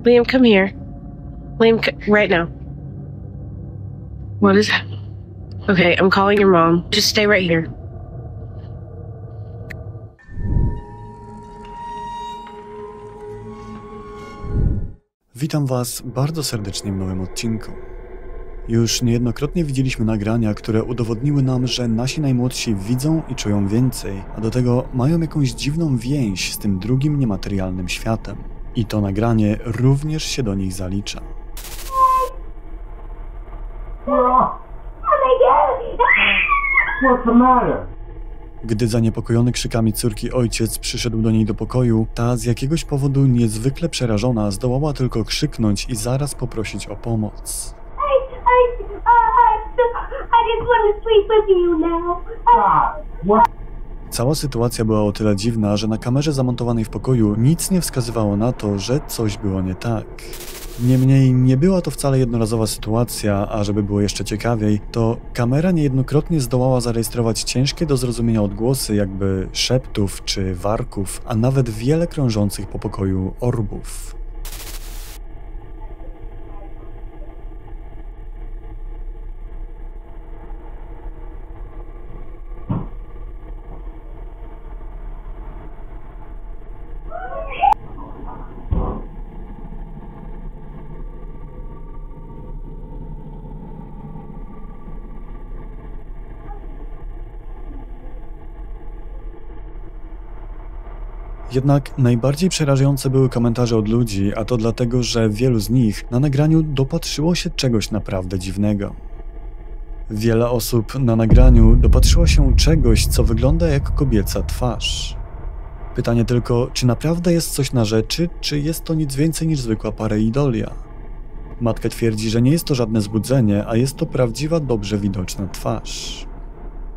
Liam, come here. Liam, right now. What is happening? Okay, I'm calling your mom. Just stay right here. Witam Was bardzo serdecznie w nowym odcinku. Już niejednokrotnie widzieliśmy nagrania, które udowodniły nam, że nasi najmłodsi widzą i czują więcej, a do tego mają jakąś dziwną więź z tym drugim niematerialnym światem. I to nagranie również się do nich zalicza. Gdy zaniepokojony krzykami córki ojciec przyszedł do niej do pokoju, ta z jakiegoś powodu niezwykle przerażona zdołała tylko krzyknąć i zaraz poprosić o pomoc. Cała sytuacja była o tyle dziwna, że na kamerze zamontowanej w pokoju nic nie wskazywało na to, że coś było nie tak. Niemniej nie była to wcale jednorazowa sytuacja, a żeby było jeszcze ciekawiej, to kamera niejednokrotnie zdołała zarejestrować ciężkie do zrozumienia odgłosy, jakby szeptów czy warków, a nawet wiele krążących po pokoju orbów. Jednak najbardziej przerażające były komentarze od ludzi, a to dlatego, że wielu z nich na nagraniu dopatrzyło się czegoś naprawdę dziwnego. Wiele osób na nagraniu dopatrzyło się czegoś, co wygląda jak kobieca twarz. Pytanie tylko, czy naprawdę jest coś na rzeczy, czy jest to nic więcej niż zwykła pareidolia? Matka twierdzi, że nie jest to żadne zbudzenie, a jest to prawdziwa, dobrze widoczna twarz.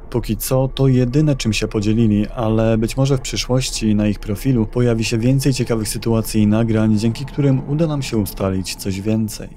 Póki co to jedyne, czym się podzielili, ale być może w przyszłości na ich profilu pojawi się więcej ciekawych sytuacji i nagrań, dzięki którym uda nam się ustalić coś więcej.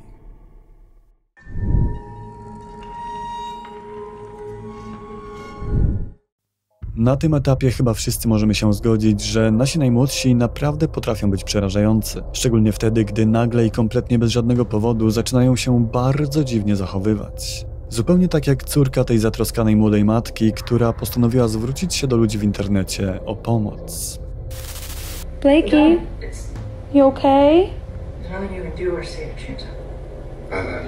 Na tym etapie chyba wszyscy możemy się zgodzić, że nasi najmłodsi naprawdę potrafią być przerażający. Szczególnie wtedy, gdy nagle i kompletnie bez żadnego powodu zaczynają się bardzo dziwnie zachowywać. Zupełnie tak jak córka tej zatroskanej młodej matki, która postanowiła zwrócić się do ludzi w internecie o pomoc. Blakey, you okay?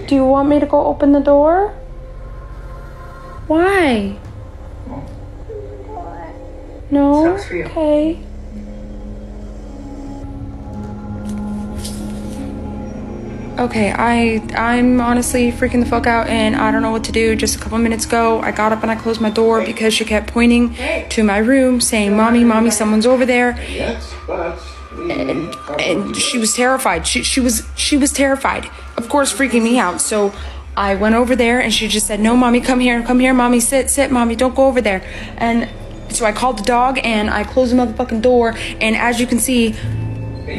Do you want me to go open the door? Why? No? Okay. Okay, I'm honestly freaking the fuck out and I don't know what to do. Just a couple minutes ago, I got up and I closed my door because she kept pointing to my room saying, Mommy, Mommy, someone's over there. Yes, but and she was terrified. She was terrified. Of course, freaking me out. So I went over there and she just said, no, Mommy, come here, Mommy, sit, Mommy, don't go over there. And so I called the dog and I closed the motherfucking door, and as you can see,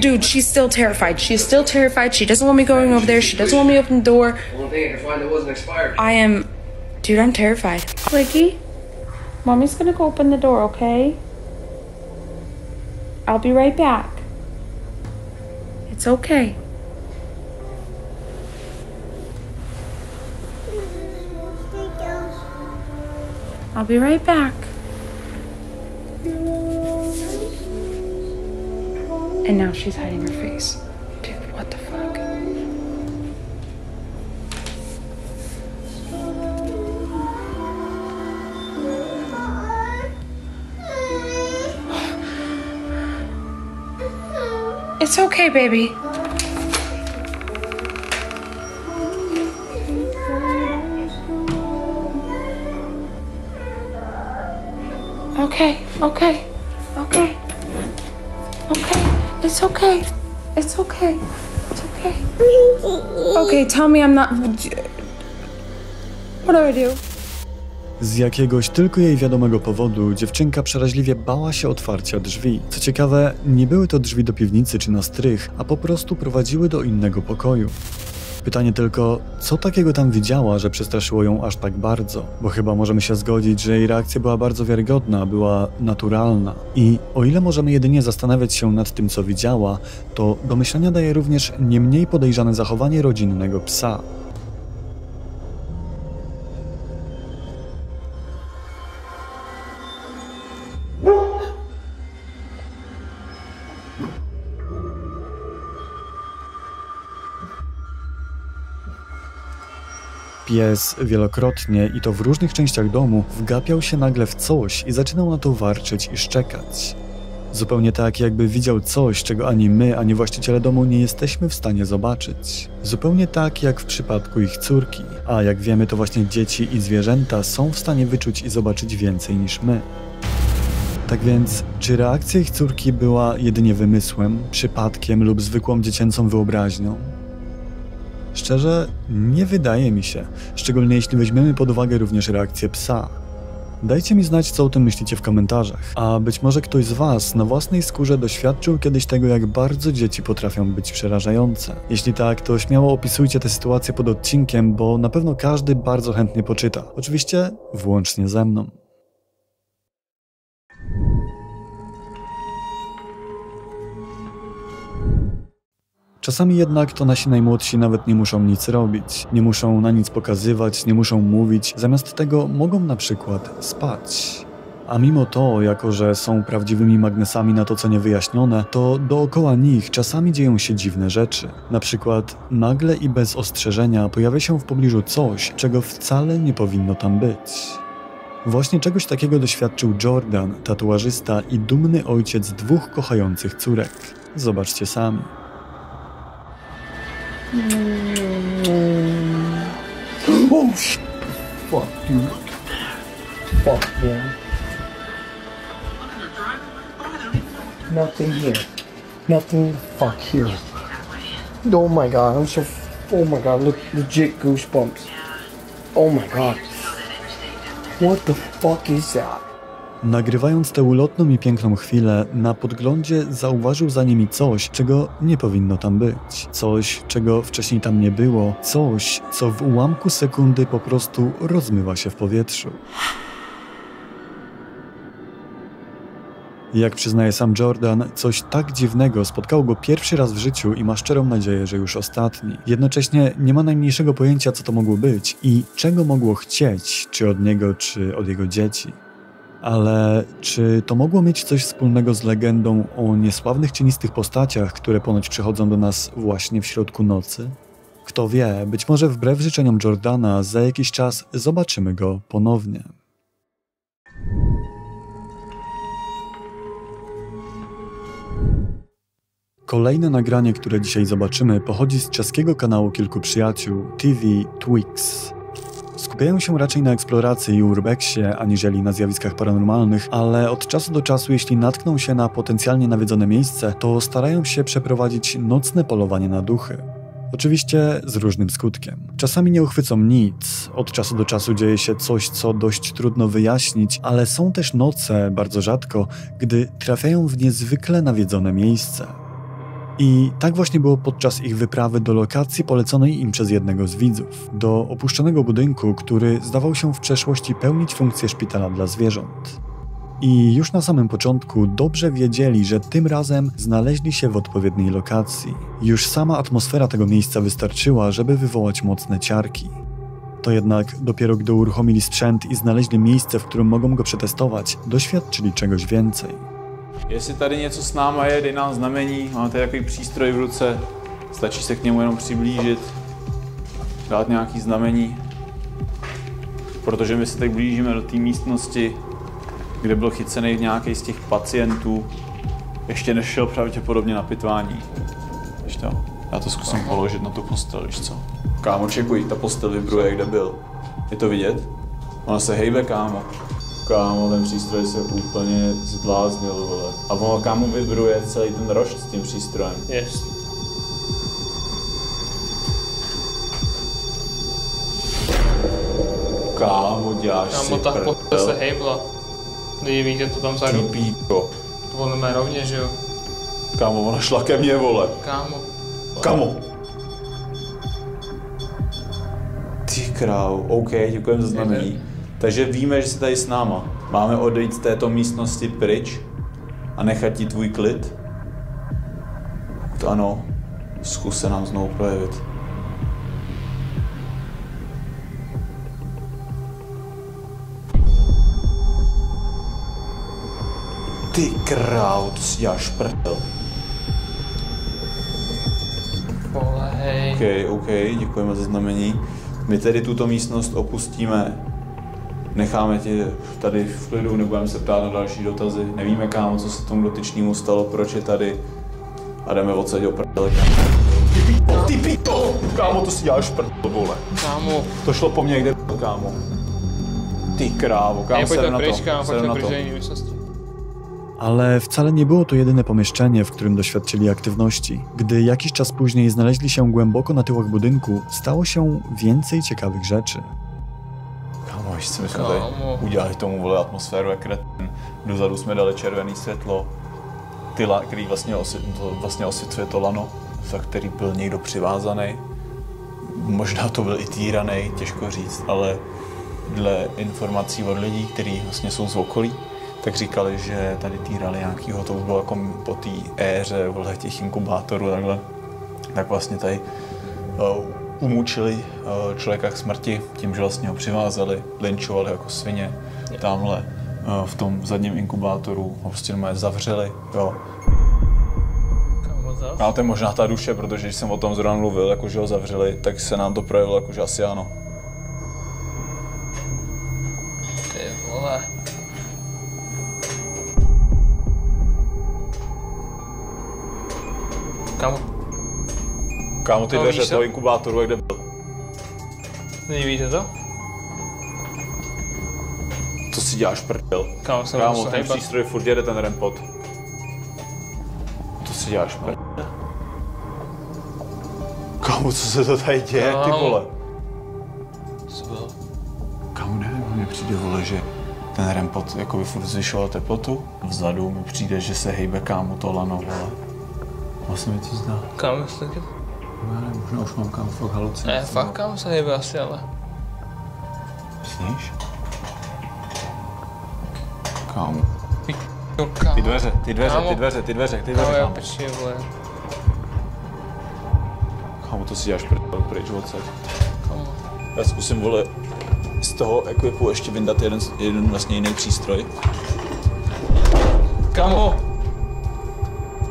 dude, she's still terrified. She's still terrified. She doesn't want me going over there. She doesn't want me to open the door. I am... Dude, I'm terrified. Blakey, Mommy's gonna go open the door, okay? I'll be right back. It's okay. I'll be right back. And now she's hiding her face. Dude, what the fuck? It's okay, baby. Okay. It's okay. It's okay. It's okay. Okay, tell me I'm not... What do I do? Z jakiegoś tylko jej wiadomego powodu dziewczynka przeraźliwie bała się otwarcia drzwi. Co ciekawe, nie były to drzwi do piwnicy czy na strych, a po prostu prowadziły do innego pokoju. Pytanie tylko, co takiego tam widziała, że przestraszyło ją aż tak bardzo? Bo chyba możemy się zgodzić, że jej reakcja była bardzo wiarygodna, była naturalna. I o ile możemy jedynie zastanawiać się nad tym, co widziała, to do myślenia daje również nie mniej podejrzane zachowanie rodzinnego psa. Pies wielokrotnie, i to w różnych częściach domu, wgapiał się nagle w coś i zaczynał na to warczeć i szczekać. Zupełnie tak, jakby widział coś, czego ani my, ani właściciele domu nie jesteśmy w stanie zobaczyć. Zupełnie tak, jak w przypadku ich córki. A jak wiemy, to właśnie dzieci i zwierzęta są w stanie wyczuć i zobaczyć więcej niż my. Tak więc, czy reakcja ich córki była jedynie wymysłem, przypadkiem lub zwykłą dziecięcą wyobraźnią? Szczerze, nie wydaje mi się, szczególnie jeśli weźmiemy pod uwagę również reakcję psa. Dajcie mi znać, co o tym myślicie w komentarzach, a być może ktoś z Was na własnej skórze doświadczył kiedyś tego, jak bardzo dzieci potrafią być przerażające. Jeśli tak, to śmiało opisujcie tę sytuację pod odcinkiem, bo na pewno każdy bardzo chętnie poczyta. Oczywiście włącznie ze mną. Czasami jednak to nasi najmłodsi nawet nie muszą nic robić, nie muszą na nic pokazywać, nie muszą mówić, zamiast tego mogą na przykład spać. A mimo to, jako że są prawdziwymi magnesami na to, co niewyjaśnione, to dookoła nich czasami dzieją się dziwne rzeczy. Na przykład nagle i bez ostrzeżenia pojawia się w pobliżu coś, czego wcale nie powinno tam być. Właśnie czegoś takiego doświadczył Jordan, tatuażysta i dumny ojciec 2 kochających córek. Zobaczcie sami. Oh shit! Fuck, dude. Fuck, man. Nothing here. Nothing the fuck here. Oh my god, I'm so... Oh my god, look, legit goosebumps. Oh my god. What the fuck is that? Nagrywając tę ulotną i piękną chwilę, na podglądzie zauważył za nimi coś, czego nie powinno tam być. Coś, czego wcześniej tam nie było. Coś, co w ułamku sekundy po prostu rozmywa się w powietrzu. Jak przyznaje sam Jordan, coś tak dziwnego spotkało go pierwszy raz w życiu i ma szczerą nadzieję, że już ostatni. Jednocześnie nie ma najmniejszego pojęcia, co to mogło być i czego mogło chcieć, czy od niego, czy od jego dzieci. Ale czy to mogło mieć coś wspólnego z legendą o niesławnych cienistych postaciach, które ponoć przychodzą do nas właśnie w środku nocy? Kto wie, być może wbrew życzeniom Jordana za jakiś czas zobaczymy go ponownie. Kolejne nagranie, które dzisiaj zobaczymy, pochodzi z czeskiego kanału kilku przyjaciół, TV Twix. Skupiają się raczej na eksploracji i urbexie, aniżeli na zjawiskach paranormalnych, ale od czasu do czasu, jeśli natkną się na potencjalnie nawiedzone miejsce, to starają się przeprowadzić nocne polowanie na duchy. Oczywiście z różnym skutkiem. Czasami nie uchwycą nic, od czasu do czasu dzieje się coś, co dość trudno wyjaśnić, ale są też noce, bardzo rzadko, gdy trafiają w niezwykle nawiedzone miejsce. I tak właśnie było podczas ich wyprawy do lokacji poleconej im przez jednego z widzów. Do opuszczonego budynku, który zdawał się w przeszłości pełnić funkcję szpitala dla zwierząt. I już na samym początku dobrze wiedzieli, że tym razem znaleźli się w odpowiedniej lokacji. Już sama atmosfera tego miejsca wystarczyła, żeby wywołać mocne ciarki. To jednak dopiero gdy uruchomili sprzęt i znaleźli miejsce, w którym mogą go przetestować, doświadczyli czegoś więcej. Jestli tady něco s náma je, dej nám znamení, máme tady takový přístroj v ruce, stačí se k němu jenom přiblížit, dát nějaký znamení, protože my se teď blížíme do té místnosti, kde byl chycený nějaký z těch pacientů, ještě nešel pravděpodobně na pitvání. Víš to? Já to zkusím položit na tu postel, víš co? Kámo, čekuj, ta postel vibruje, kde byl. Je to vidět? Ona se hejbe, kámo. Kámo, ten přístroj se úplně zbláznil, vole. A ono, kámo, vibruje celý ten rošt s tím přístrojem. Yes. Kámo, děláš Kámo, si ta prdel. postel se hejbla. Vidíte to tam vzadu? Píko. To bylo mé rovně, že jo? Kámo, ona šla ke mně, vole. Kámo. Kámo. král, OK, děkujeme za znamení. Takže víme, že jsi tady s náma. Máme odejít z této místnosti pryč a nechat ti tvůj klid? To ano, zkus se nám znovu projevit. Ty král, to si děláš prdel. OK, děkujeme za znamení. My tedy tuto místnost opustíme. Necháme tě tady v klidu, nebudeme se ptát na další dotazy. Nevíme, kámo, co se tomu dotyčnému stalo, proč je tady. A jdeme odsaď o prdele, kámo. Ty pito! Kámo, to si děláš prdel, vole. Kámo. To šlo po mně, kde kámo. Ty krávo, kámo, sedem na to. Ale wcale nie było to jedyne pomieszczenie, w którym doświadczyli aktywności. Gdy jakiś czas później znaleźli się głęboko na tyłach budynku, stało się więcej ciekawych rzeczy. Kámo, víš co, my jsme tady udělali tomu, vole, atmosféru jak kretin. Dozadu jsme dali červený světlo, který vlastně osvětluje to lano, za který byl někdo přivázaný. Možná to byl i týranej, těžko říct, ale dle informací od lidí, kteří vlastně jsou z okolí, tak říkali, že tady týrali nějakýho, to bylo jako po té éře těch inkubátorů takhle, tak vlastně tady umučili člověka k smrti tím, že vlastně ho přivázali, lynčovali jako svině. Tamhle v tom zadním inkubátoru ho prostě normálně zavřeli, jo. A to je možná ta duše, protože když jsem o tom zrovna mluvil, jako že ho zavřeli, tak se nám to projevilo, jako že asi ano. Ty vole. Kámo, ty dveře toho inkubátoru, jak kde byl? Nevíte to? Co si děláš prdel? Kámo, ten přístroj furt jede ten rempot. To si děláš prdel. Kámo, co se to tady děje, ty vole? Co bylo? Kámo, nevím, mně přijde, vole, že ten rempot jakoby furt zvyšoval teplotu. Vzadu mi přijde, že se hejbe, kámo, to lano, vole. Vlastně mi to zdá. Kámo, jestli taky? Já nevím, možná už mám, kámo, fakt halucinace. Ne, fakt, kámo, se hejbe asi, ale... Sníš? Kámo. Kámo. Ty dveře. Kámo, já pečně, vole. Kámo, to si děláš prdel pryč odsaď. Kámo. Já zkusím, vole, z toho ekvipu ještě vyndat jeden vlastně jiný přístroj. Kámo!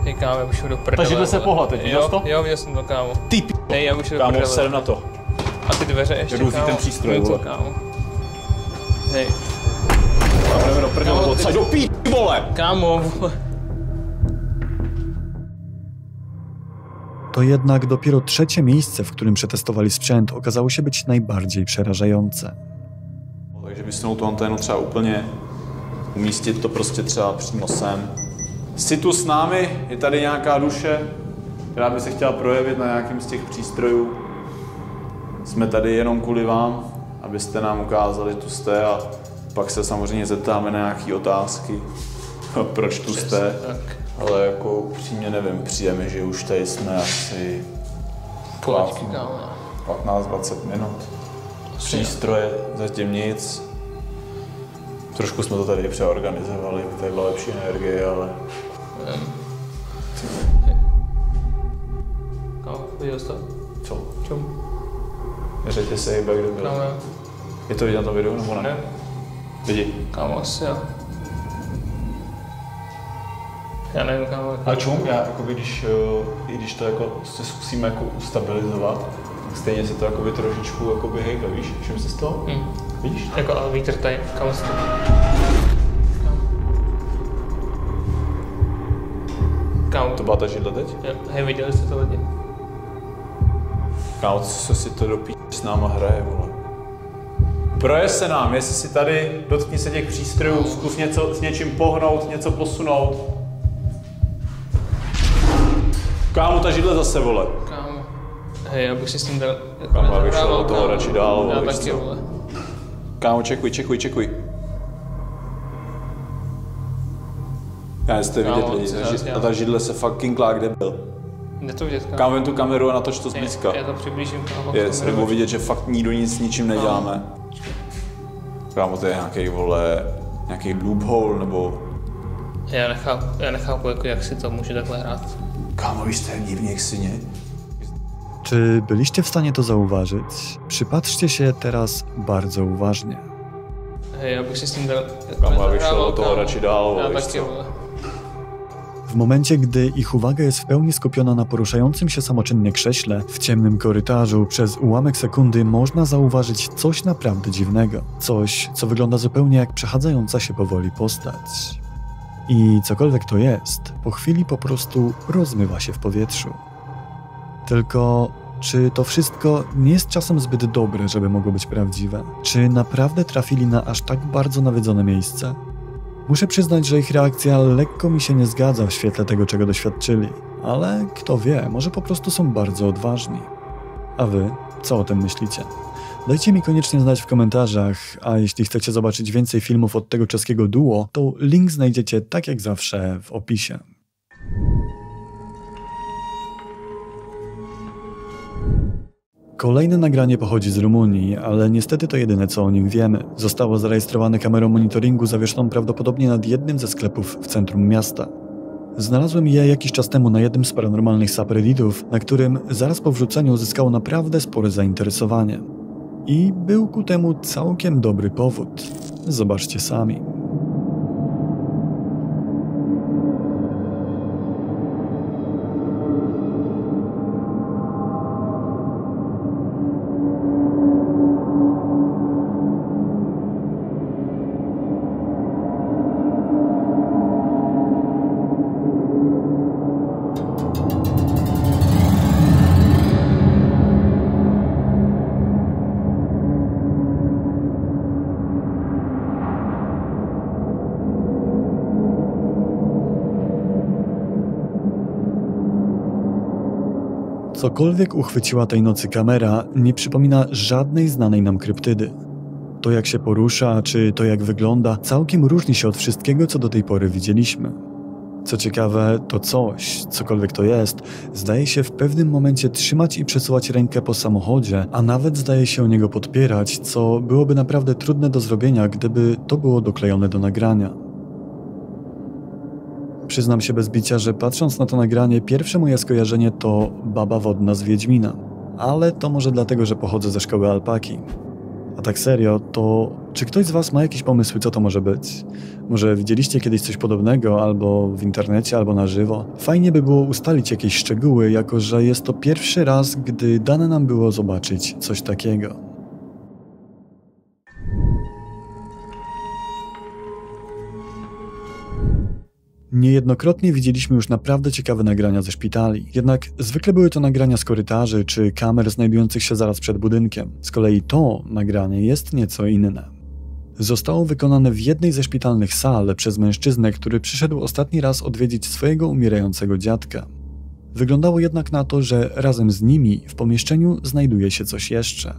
Hej, kámo, já už jdu do prdele. Ta židle se pohla teď, viděl jsi to? Jo, viděl jsem to, kámo. Ty Hej, já už jdu do prdele. kámo, sedem na to. A ty dveře ještě, Jdu kámo. ten přístroj, Jdu to, vole. kámo. Hej. A jdeme do prdele Kámo, odsaď, do pí, vole! Kámo, vole. To jednak dopiero trzecie miejsce, w którym przetestowali sprzęt, okazało się być najbardziej przerażające. Takže vysunout tu anténu třeba úplně, umístit to prostě třeba přímo sem. Jsi tu s námi, je tady nějaká duše, která by se chtěla projevit na nějakém z těch přístrojů. Jsme tady jenom kvůli vám, abyste nám ukázali, že tu jste, a pak se samozřejmě zeptáme na nějaké otázky, proč tu jste. Tak. Ale jako upřímně nevím, přijeme, že už tady jsme asi Počkej, kámo. 15-20 minut. Přístroje, zatím nic. Trošku jsme to tady přeorganizovali, aby tady byla lepší energie, ale... Kámo, viděl jsi to? Co? Čum? Neřekně se hejbe, kdo byl. Kámo, Je to vidět na tom videu, nebo ne? ne? Lidi. Kámo, asi jo. Já nevím, kámo. A čum, já jakoby, i když to jako se zkusíme jako ustabilizovat, tak stejně se to jakoby trošičku jakoby hejbe, víš? Všim se z toho? Vidíš? Jako ale vítr tady, kámo se to... Kámo. To byla ta židle teď? Jo, hej, viděli jste to lidi? Kámo, co si to do píči s náma hraje, vole? Projev se nám, jestli si tady, dotkni se těch přístrojů, zkus něco, s něčím pohnout, něco posunout. Kámo, ta židle zase, vole. Kámo. Hej, já bych si s tím dal... Kámo, já bych šel do toho radši dál, vole, Já víš taky, co? vole. Kámo, čekuj. Já jste vidět Kámo, lidi, co já a ta židle se fucking klá, kde byl. Jde to vidět, Kámo, vem tu kameru a natoč to zblízka. Já to přiblížím, kámo. Aby bylo vidět, že fakt nikdo nic s ničím neděláme. Kámo, to je nějaký, vole, nějaký loophole, nebo... Já nechápu, jako, jak si to může takhle hrát. Kámo, vy jste divně jak syně. Czy byliście w stanie to zauważyć? Przypatrzcie się teraz bardzo uważnie. Hej, já bych si s tím dal... Kámo, já bych šel do toho radši dál, já víš taky, co? vole. W momencie, gdy ich uwaga jest w pełni skupiona na poruszającym się samoczynnie krześle, w ciemnym korytarzu, przez ułamek sekundy można zauważyć coś naprawdę dziwnego. Coś, co wygląda zupełnie jak przechadzająca się powoli postać. I cokolwiek to jest, po chwili po prostu rozmywa się w powietrzu. Tylko czy to wszystko nie jest czasem zbyt dobre, żeby mogło być prawdziwe? Czy naprawdę trafili na aż tak bardzo nawiedzone miejsce? Muszę przyznać, że ich reakcja lekko mi się nie zgadza w świetle tego, czego doświadczyli. Ale kto wie, może po prostu są bardzo odważni. A wy, co o tym myślicie? Dajcie mi koniecznie znać w komentarzach, a jeśli chcecie zobaczyć więcej filmów od tego czeskiego duo, to link znajdziecie tak jak zawsze w opisie. Kolejne nagranie pochodzi z Rumunii, ale niestety to jedyne, co o nim wiemy. Zostało zarejestrowane kamerą monitoringu zawieszoną prawdopodobnie nad jednym ze sklepów w centrum miasta. Znalazłem je jakiś czas temu na jednym z paranormalnych subredditów, na którym zaraz po wrzuceniu uzyskało naprawdę spore zainteresowanie. I był ku temu całkiem dobry powód. Zobaczcie sami. Cokolwiek uchwyciła tej nocy kamera, nie przypomina żadnej znanej nam kryptydy. To jak się porusza, czy to jak wygląda, całkiem różni się od wszystkiego, co do tej pory widzieliśmy. Co ciekawe, to coś, cokolwiek to jest, zdaje się w pewnym momencie trzymać i przesuwać rękę po samochodzie, a nawet zdaje się o niego podpierać, co byłoby naprawdę trudne do zrobienia, gdyby to było doklejone do nagrania. Przyznam się bez bicia, że patrząc na to nagranie, pierwsze moje skojarzenie to baba wodna z Wiedźmina. Ale to może dlatego, że pochodzę ze szkoły alpaki. A tak serio, to czy ktoś z was ma jakieś pomysły, co to może być? Może widzieliście kiedyś coś podobnego, albo w internecie, albo na żywo? Fajnie by było ustalić jakieś szczegóły, jako że jest to pierwszy raz, gdy dane nam było zobaczyć coś takiego. Niejednokrotnie widzieliśmy już naprawdę ciekawe nagrania ze szpitali. Jednak zwykle były to nagrania z korytarzy czy kamer znajdujących się zaraz przed budynkiem. Z kolei to nagranie jest nieco inne. Zostało wykonane w jednej ze szpitalnych sal przez mężczyznę, który przyszedł ostatni raz odwiedzić swojego umierającego dziadka. Wyglądało jednak na to, że razem z nimi w pomieszczeniu znajduje się coś jeszcze.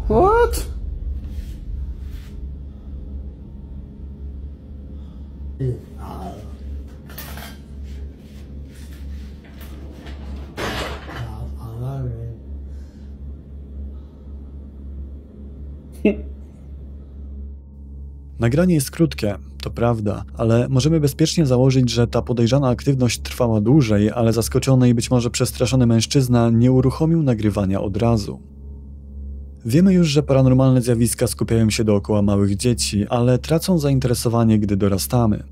What? Nagranie jest krótkie, to prawda, ale możemy bezpiecznie założyć, że ta podejrzana aktywność trwała dłużej, ale zaskoczony i być może przestraszony mężczyzna nie uruchomił nagrywania od razu. Wiemy już, że paranormalne zjawiska skupiają się dookoła małych dzieci, ale tracą zainteresowanie, gdy dorastamy.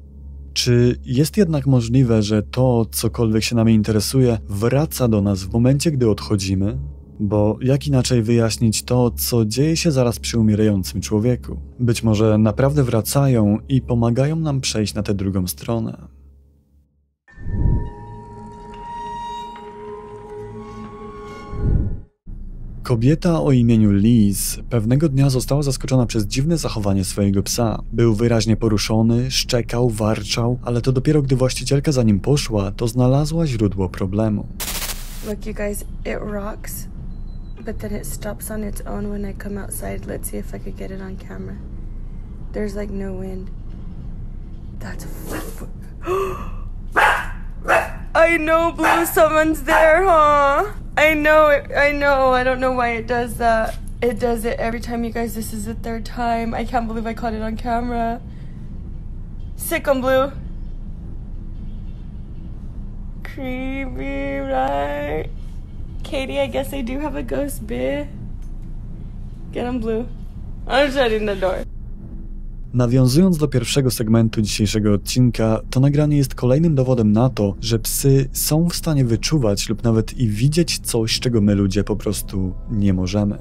Czy jest jednak możliwe, że to, cokolwiek się nami interesuje, wraca do nas w momencie, gdy odchodzimy? Bo jak inaczej wyjaśnić to, co dzieje się zaraz przy umierającym człowieku? Być może naprawdę wracają i pomagają nam przejść na tę drugą stronę. Kobieta o imieniu Liz pewnego dnia została zaskoczona przez dziwne zachowanie swojego psa. Był wyraźnie poruszony, szczekał, warczał, ale to dopiero gdy właścicielka za nim poszła, to znalazła źródło problemu. Look, you guys, it rocks, but then it stops on its own when I come outside. Let's see if I could get it on camera. There's like no wind. That's I know, Blue, someone's there, huh? I know it, I know. I don't know why it does that. It does it every time, you guys. This is the third time. I can't believe I caught it on camera. Sick on Blue. Creepy, right? Katie, I guess I do have a ghost, bitch. Get on Blue. I'm shutting the door. Nawiązując do pierwszego segmentu dzisiejszego odcinka, to nagranie jest kolejnym dowodem na to, że psy są w stanie wyczuwać lub nawet i widzieć coś, czego my ludzie po prostu nie możemy.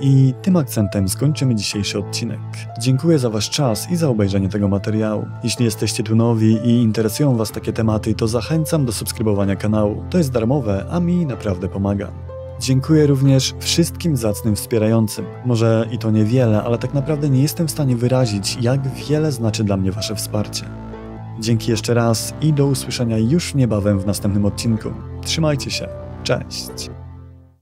I tym akcentem skończymy dzisiejszy odcinek. Dziękuję za wasz czas i za obejrzenie tego materiału. Jeśli jesteście tu nowi i interesują was takie tematy, to zachęcam do subskrybowania kanału. To jest darmowe, a mi naprawdę pomaga. Dziękuję również wszystkim zacnym wspierającym. Może i to niewiele, ale tak naprawdę nie jestem w stanie wyrazić, jak wiele znaczy dla mnie wasze wsparcie. Dzięki jeszcze raz i do usłyszenia już niebawem w następnym odcinku. Trzymajcie się. Cześć!